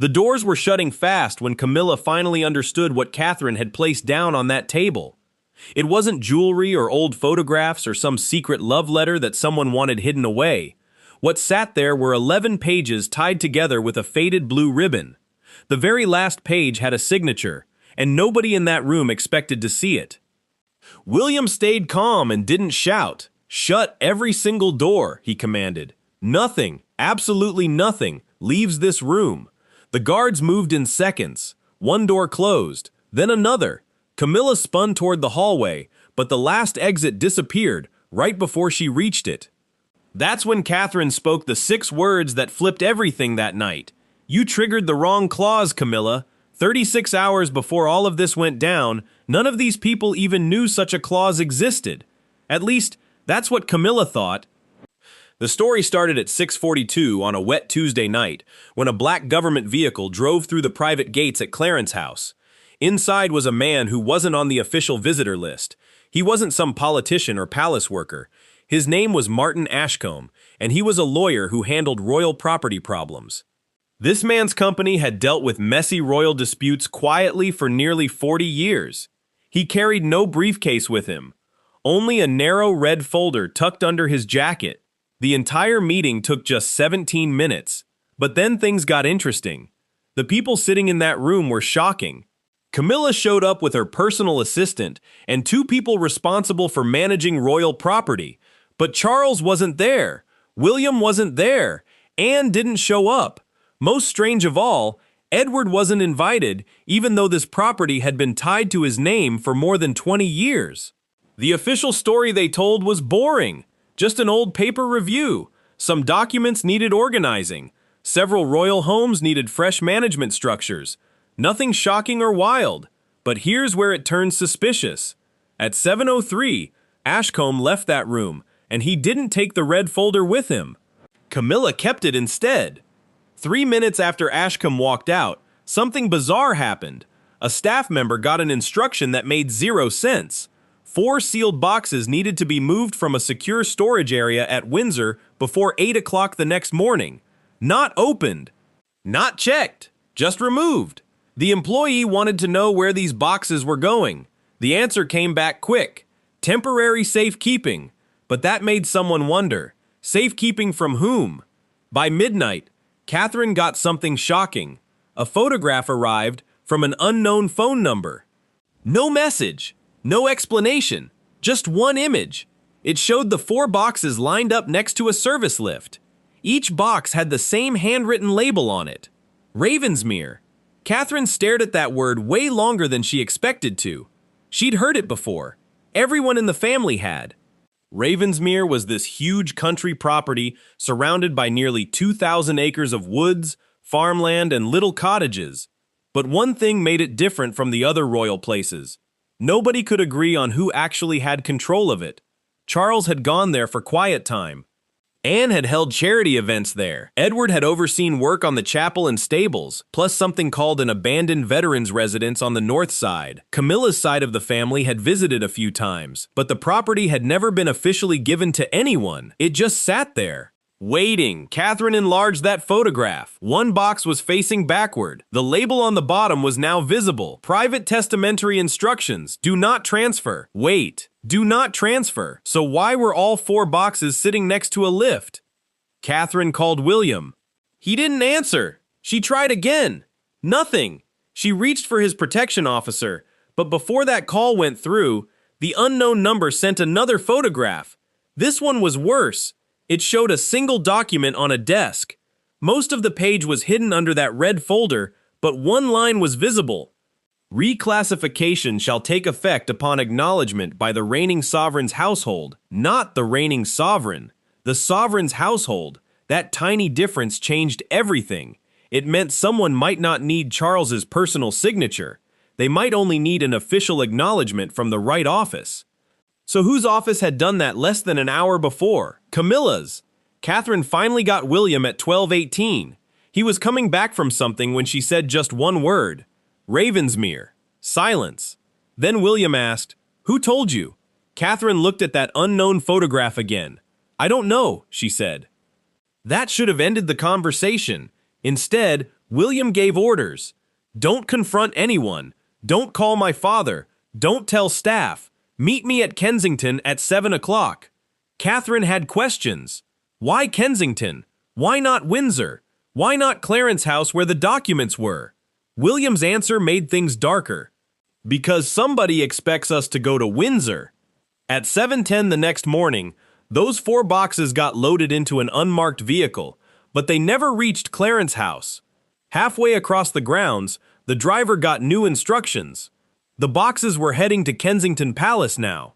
The doors were shutting fast when Camilla finally understood what Catherine had placed down on that table. It wasn't jewelry or old photographs or some secret love letter that someone wanted hidden away. What sat there were 11 pages tied together with a faded blue ribbon. The very last page had a signature, and nobody in that room expected to see it. William stayed calm and didn't shout. "Shut every single door," he commanded. "Nothing, absolutely nothing, leaves this room." The guards moved in seconds. One door closed, then another. Camilla spun toward the hallway, but the last exit disappeared right before she reached it. That's when Catherine spoke the 6 words that flipped everything that night. "You triggered the wrong clause, Camilla. 36 hours before all of this went down, none of these people even knew such a clause existed. At least, that's what Camilla thought." The story started at 6:42 on a wet Tuesday night, when a black government vehicle drove through the private gates at Clarence's house. Inside was a man who wasn't on the official visitor list. He wasn't some politician or palace worker. His name was Martin Ashcombe, and he was a lawyer who handled royal property problems. This man's company had dealt with messy royal disputes quietly for nearly 40 years. He carried no briefcase with him, only a narrow red folder tucked under his jacket. The entire meeting took just 17 minutes, but then things got interesting. The people sitting in that room were shocking. Camilla showed up with her personal assistant and 2 people responsible for managing royal property, but Charles wasn't there, William wasn't there, Anne didn't show up. Most strange of all, Edward wasn't invited, even though this property had been tied to his name for more than 20 years. The official story they told was boring. Just an old paper review. Some documents needed organizing. Several royal homes needed fresh management structures. Nothing shocking or wild. But here's where it turns suspicious. At 7:03, Ashcombe left that room, and he didn't take the red folder with him. Camilla kept it instead. 3 minutes after Ashcombe walked out, something bizarre happened. A staff member got an instruction that made 0 sense. 4 sealed boxes needed to be moved from a secure storage area at Windsor before 8 o'clock the next morning. Not opened. Not checked. Just removed. The employee wanted to know where these boxes were going. The answer came back quick. Temporary safekeeping. But that made someone wonder. Safekeeping from whom? By midnight, Catherine got something shocking. A photograph arrived from an unknown phone number. No message. No explanation, just one image. It showed the 4 boxes lined up next to a service lift. Each box had the same handwritten label on it. Ravensmere. Catherine stared at that word way longer than she expected to. She'd heard it before. Everyone in the family had. Ravensmere was this huge country property surrounded by nearly 2,000 acres of woods, farmland, and little cottages. But one thing made it different from the other royal places. Nobody could agree on who actually had control of it. Charles had gone there for quiet time. Anne had held charity events there. Edward had overseen work on the chapel and stables, plus something called an abandoned veterans residence on the north side. Camilla's side of the family had visited a few times, but the property had never been officially given to anyone. It just sat there. Waiting. Catherine enlarged that photograph. One box was facing backward. The label on the bottom was now visible. Private testamentary instructions. Do not transfer. Wait. Do not transfer. So why were all 4 boxes sitting next to a lift? Catherine called William. He didn't answer. She tried again. Nothing. She reached for his protection officer, but before that call went through, the unknown number sent another photograph. This one was worse. It showed a single document on a desk. Most of the page was hidden under that red folder, but one line was visible. Reclassification shall take effect upon acknowledgement by the reigning sovereign's household, not the reigning sovereign. The sovereign's household. That tiny difference changed everything. It meant someone might not need Charles's personal signature. They might only need an official acknowledgement from the right office. So whose office had done that less than an hour before? Camilla's. Catherine finally got William at 12:18. He was coming back from something when she said just one word. Ravensmere. Silence. Then William asked, "Who told you?" Catherine looked at that unknown photograph again. "I don't know," she said. That should have ended the conversation. Instead, William gave orders. Don't confront anyone. Don't call my father. Don't tell staff. Meet me at Kensington at 7 o'clock. Catherine had questions. Why Kensington? Why not Windsor? Why not Clarence House where the documents were? William's answer made things darker. Because somebody expects us to go to Windsor. At 7:10 the next morning, those 4 boxes got loaded into an unmarked vehicle, but they never reached Clarence House. Halfway across the grounds, the driver got new instructions. The boxes were heading to Kensington Palace now.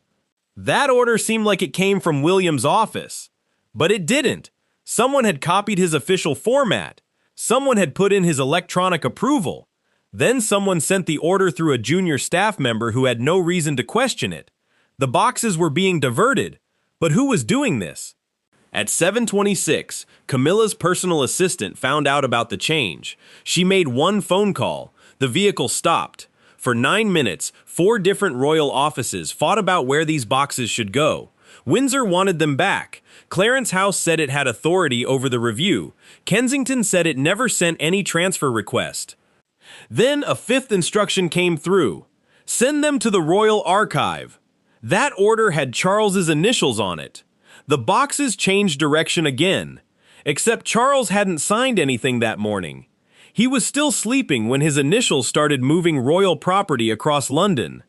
That order seemed like it came from William's office. But it didn't. Someone had copied his official format. Someone had put in his electronic approval. Then someone sent the order through a junior staff member who had no reason to question it. The boxes were being diverted. But who was doing this? At 7:26, Camilla's personal assistant found out about the change. She made one phone call. The vehicle stopped. For 9 minutes, 4 different royal offices fought about where these boxes should go. Windsor wanted them back. Clarence House said it had authority over the review. Kensington said it never sent any transfer request. Then a 5th instruction came through. Send them to the Royal Archive. That order had Charles's initials on it. The boxes changed direction again. Except Charles hadn't signed anything that morning. He was still sleeping when his initials started moving royal property across London.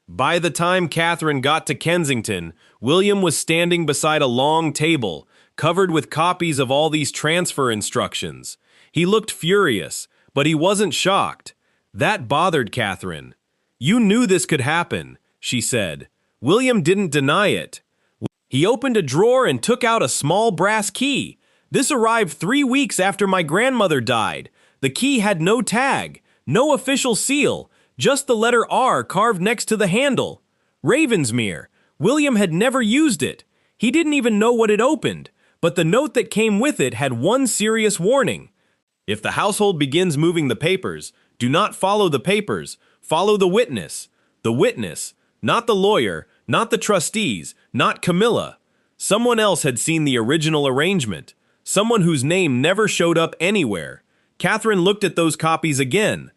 By the time Catherine got to Kensington, William was standing beside a long table, covered with copies of all these transfer instructions. He looked furious, but he wasn't shocked. That bothered Catherine. "You knew this could happen," she said. William didn't deny it. He opened a drawer and took out a small brass key. "This arrived 3 weeks after my grandmother died. The key had no tag, no official seal, just the letter R carved next to the handle. Ravensmere. William had never used it. He didn't even know what it opened, but the note that came with it had one serious warning. If the household begins moving the papers, do not follow the papers, follow the witness. The witness, not the lawyer, not the trustees, not Camilla. Someone else had seen the original arrangement, someone whose name never showed up anywhere. Catherine looked at those copies again.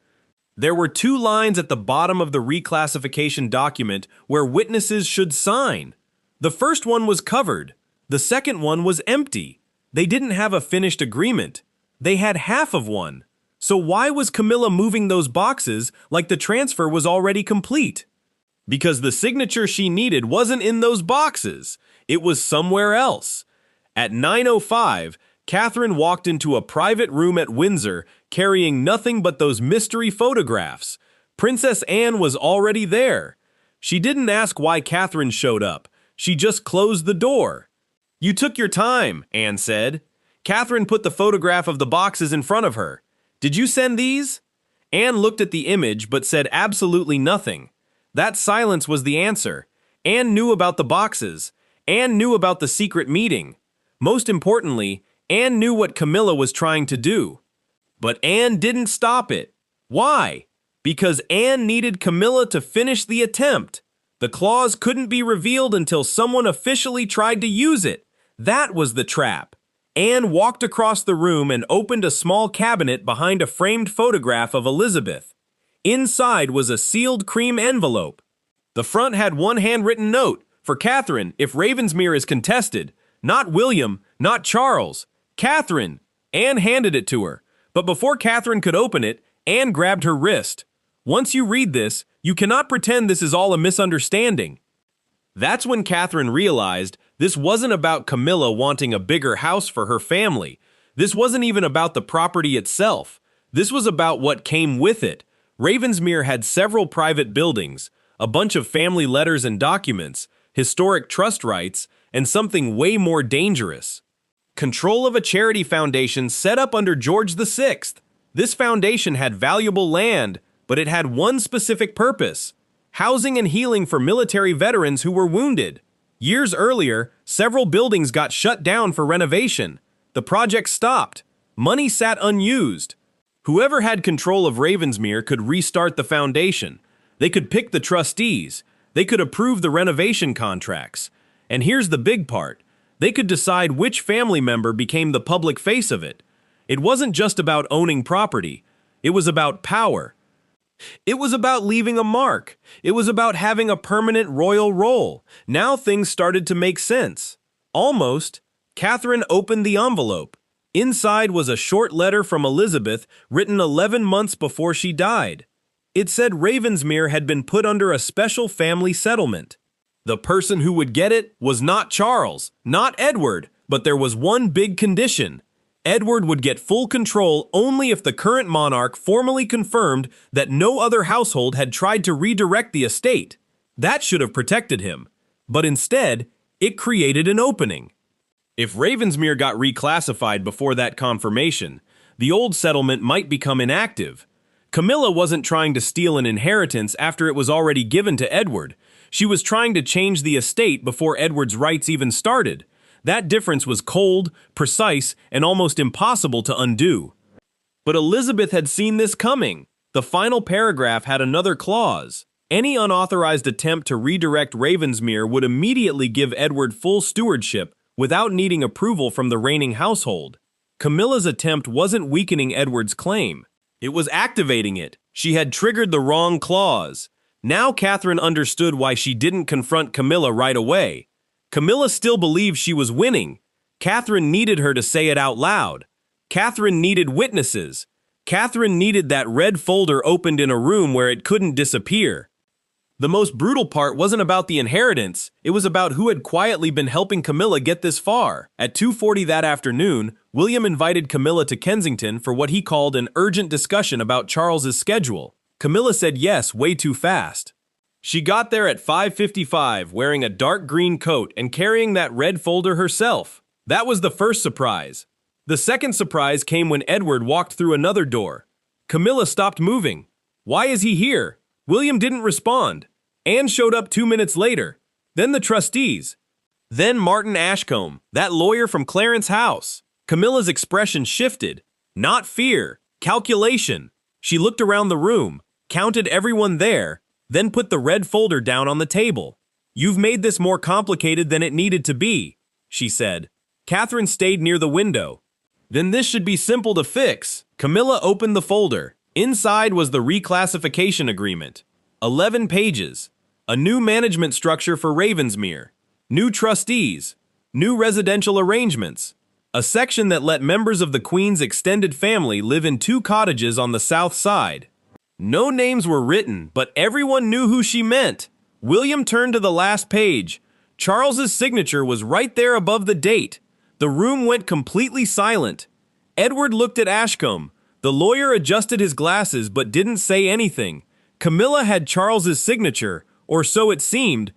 There were 2 lines at the bottom of the reclassification document where witnesses should sign. The first one was covered. The second one was empty. They didn't have a finished agreement. They had half of one. So why was Camilla moving those boxes like the transfer was already complete? Because the signature she needed wasn't in those boxes. It was somewhere else. At 9:05, Catherine walked into a private room at Windsor carrying nothing but those mystery photographs. Princess Anne was already there. She didn't ask why Catherine showed up. She just closed the door. "You took your time," Anne said. Catherine put the photograph of the boxes in front of her. "Did you send these?" Anne looked at the image but said absolutely nothing. That silence was the answer. Anne knew about the boxes. Anne knew about the secret meeting. Most importantly, Anne knew what Camilla was trying to do. But Anne didn't stop it. Why? Because Anne needed Camilla to finish the attempt. The clause couldn't be revealed until someone officially tried to use it. That was the trap. Anne walked across the room and opened a small cabinet behind a framed photograph of Elizabeth. Inside was a sealed cream envelope. The front had one handwritten note, "For Catherine, if Ravensmere is contested. Not William, not Charles. Catherine." Anne handed it to her. But before Catherine could open it, Anne grabbed her wrist. "Once you read this, you cannot pretend this is all a misunderstanding." That's when Catherine realized this wasn't about Camilla wanting a bigger house for her family. This wasn't even about the property itself. This was about what came with it. Ravensmere had several private buildings, a bunch of family letters and documents, historic trust rights, and something way more dangerous. Control of a charity foundation set up under George VI. This foundation had valuable land, but it had one specific purpose: housing and healing for military veterans who were wounded. Years earlier, several buildings got shut down for renovation. The project stopped. Money sat unused. Whoever had control of Ravensmere could restart the foundation. They could pick the trustees. They could approve the renovation contracts. And here's the big part. They could decide which family member became the public face of it. It wasn't just about owning property. It was about power. It was about leaving a mark. It was about having a permanent royal role. Now things started to make sense. Almost. Catherine opened the envelope. Inside was a short letter from Elizabeth written 11 months before she died. It said Ravensmere had been put under a special family settlement. The person who would get it was not Charles, not Edward, but there was one big condition. Edward would get full control only if the current monarch formally confirmed that no other household had tried to redirect the estate. That should have protected him. But instead, it created an opening. If Ravensmere got reclassified before that confirmation, the old settlement might become inactive. Camilla wasn't trying to steal an inheritance after it was already given to Edward. She was trying to change the estate before Edward's rights even started. That difference was cold, precise, and almost impossible to undo. But Elizabeth had seen this coming. The final paragraph had another clause. Any unauthorized attempt to redirect Ravensmere would immediately give Edward full stewardship without needing approval from the reigning household. Camilla's attempt wasn't weakening Edward's claim. It was activating it. She had triggered the wrong clause. Now Catherine understood why she didn't confront Camilla right away. Camilla still believed she was winning. Catherine needed her to say it out loud. Catherine needed witnesses. Catherine needed that red folder opened in a room where it couldn't disappear. The most brutal part wasn't about the inheritance, it was about who had quietly been helping Camilla get this far. At 2:40 that afternoon, William invited Camilla to Kensington for what he called an urgent discussion about Charles's schedule. Camilla said yes way too fast. She got there at 5:55 wearing a dark green coat and carrying that red folder herself. That was the first surprise. The second surprise came when Edward walked through another door. Camilla stopped moving. Why is he here? William didn't respond. Anne showed up 2 minutes later. Then the trustees. Then Martin Ashcombe, that lawyer from Clarence House. Camilla's expression shifted. Not fear, calculation. She looked around the room, counted everyone there, then put the red folder down on the table. "You've made this more complicated than it needed to be," she said. Catherine stayed near the window. "Then this should be simple to fix." Camilla opened the folder. Inside was the reclassification agreement. 11 pages. A new management structure for Ravensmere. New trustees. New residential arrangements. A section that let members of the Queen's extended family live in 2 cottages on the south side. No names were written, but everyone knew who she meant. William turned to the last page. Charles's signature was right there above the date. The room went completely silent. Edward looked at Ashcombe. The lawyer adjusted his glasses but didn't say anything. Camilla had Charles's signature, or so it seemed.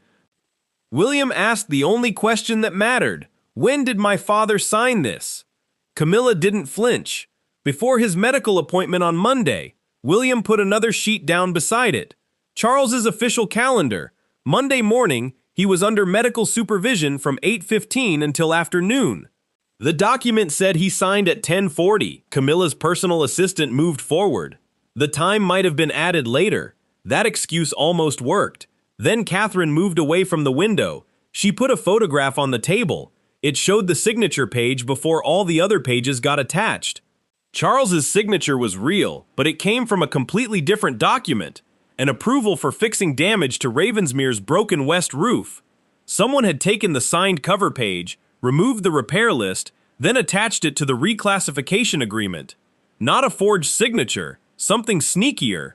William asked the only question that mattered. When did my father sign this? Camilla didn't flinch. Before his medical appointment on Monday. William put another sheet down beside it. Charles's official calendar. Monday morning, he was under medical supervision from 8:15 until afternoon. The document said he signed at 10:40. Camilla's personal assistant moved forward. The time might have been added later. That excuse almost worked. Then Catherine moved away from the window. She put a photograph on the table. It showed the signature page before all the other pages got attached. Charles's signature was real, but it came from a completely different document. An approval for fixing damage to Ravensmere's broken west roof. Someone had taken the signed cover page, removed the repair list, then attached it to the reclassification agreement. Not a forged signature, something sneakier.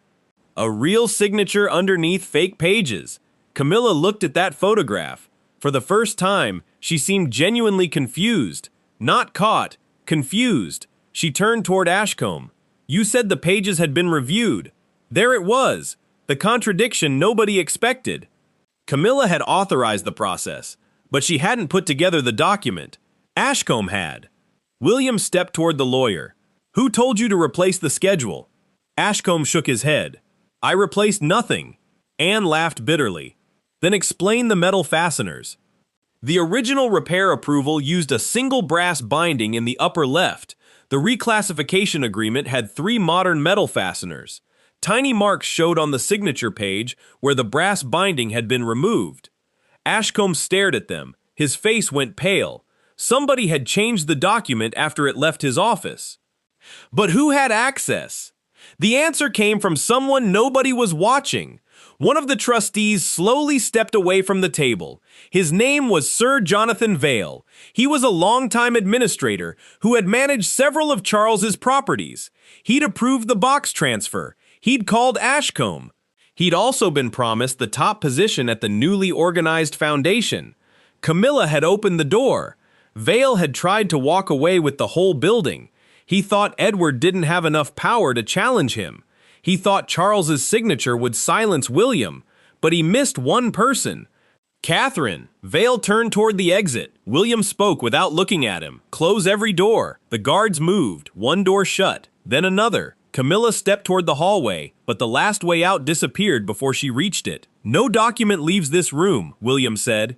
A real signature underneath fake pages. Camilla looked at that photograph. For the first time, she seemed genuinely confused. Not caught, confused. She turned toward Ashcombe. "You said the pages had been reviewed." There it was, the contradiction nobody expected. Camilla had authorized the process, but she hadn't put together the document. Ashcombe had. William stepped toward the lawyer. "Who told you to replace the schedule?" Ashcombe shook his head. "I replaced nothing." Anne laughed bitterly. "Then explain the metal fasteners." The original repair approval used a single brass binding in the upper left. The reclassification agreement had 3 modern metal fasteners. Tiny marks showed on the signature page where the brass binding had been removed. Ashcombe stared at them. His face went pale. Somebody had changed the document after it left his office. But who had access? The answer came from someone nobody was watching. One of the trustees slowly stepped away from the table. His name was Sir Jonathan Vale. He was a longtime administrator who had managed several of Charles's properties. He'd approved the box transfer. He'd called Ashcombe. He'd also been promised the top position at the newly organized foundation. Camilla had opened the door. Vale had tried to walk away with the whole building. He thought Edward didn't have enough power to challenge him. He thought Charles's signature would silence William, but he missed one person. Catherine. Vale turned toward the exit. William spoke without looking at him. Close every door. The guards moved. One door shut, then another. Camilla stepped toward the hallway, but the last way out disappeared before she reached it. No document leaves this room, William said.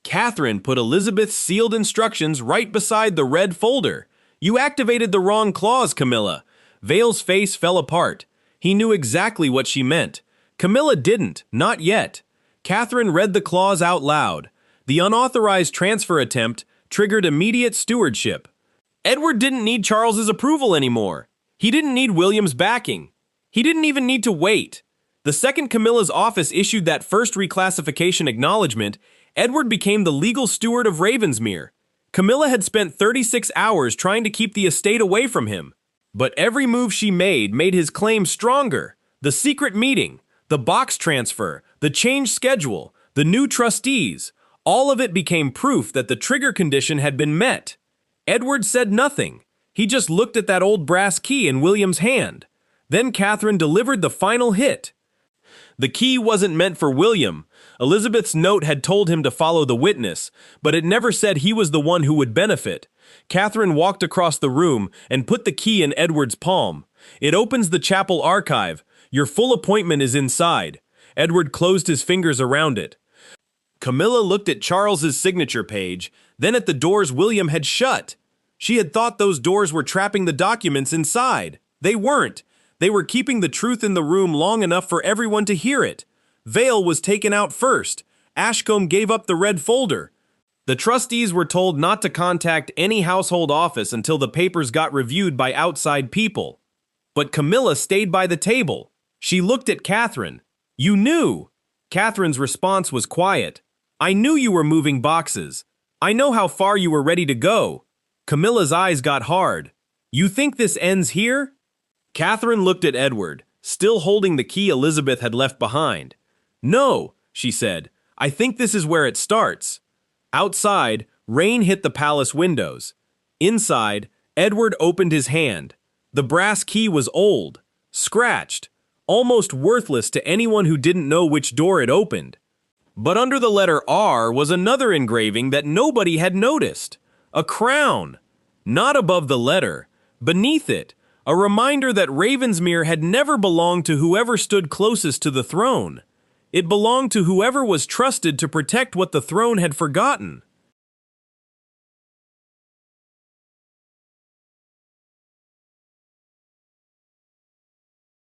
Catherine put Elizabeth's sealed instructions right beside the red folder. You activated the wrong clause, Camilla. Vale's face fell apart. He knew exactly what she meant. Camilla didn't, not yet. Catherine read the clause out loud. The unauthorized transfer attempt triggered immediate stewardship. Edward didn't need Charles's approval anymore. He didn't need William's backing. He didn't even need to wait. The second Camilla's office issued that first reclassification acknowledgement, Edward became the legal steward of Ravensmere. Camilla had spent 36 hours trying to keep the estate away from him. But every move she made his claim stronger. The secret meeting, the box transfer, the changed schedule, the new trustees, all of it became proof that the trigger condition had been met. Edward said nothing. He just looked at that old brass key in William's hand. Then Catherine delivered the final hit. The key wasn't meant for William. Elizabeth's note had told him to follow the witness, but it never said he was the one who would benefit. Catherine walked across the room and put the key in Edward's palm. It opens the chapel archive. Your full appointment is inside. Edward closed his fingers around it. Camilla looked at Charles's signature page, then at the doors William had shut. She had thought those doors were trapping the documents inside. They weren't. They were keeping the truth in the room long enough for everyone to hear it. Vale was taken out first. Ashcombe gave up the red folder. The trustees were told not to contact any household office until the papers got reviewed by outside people. But Camilla stayed by the table. She looked at Catherine. You knew. Catherine's response was quiet. I knew you were moving boxes. I know how far you were ready to go. Camilla's eyes got hard. You think this ends here? Catherine looked at Edward, still holding the key Elizabeth had left behind. No, she said. I think this is where it starts. Outside, rain hit the palace windows. Inside, Edward opened his hand. The brass key was old, scratched, almost worthless to anyone who didn't know which door it opened. But under the letter R was another engraving that nobody had noticed. A crown. Not above the letter. Beneath it, a reminder that Ravensmere had never belonged to whoever stood closest to the throne. It belonged to whoever was trusted to protect what the throne had forgotten.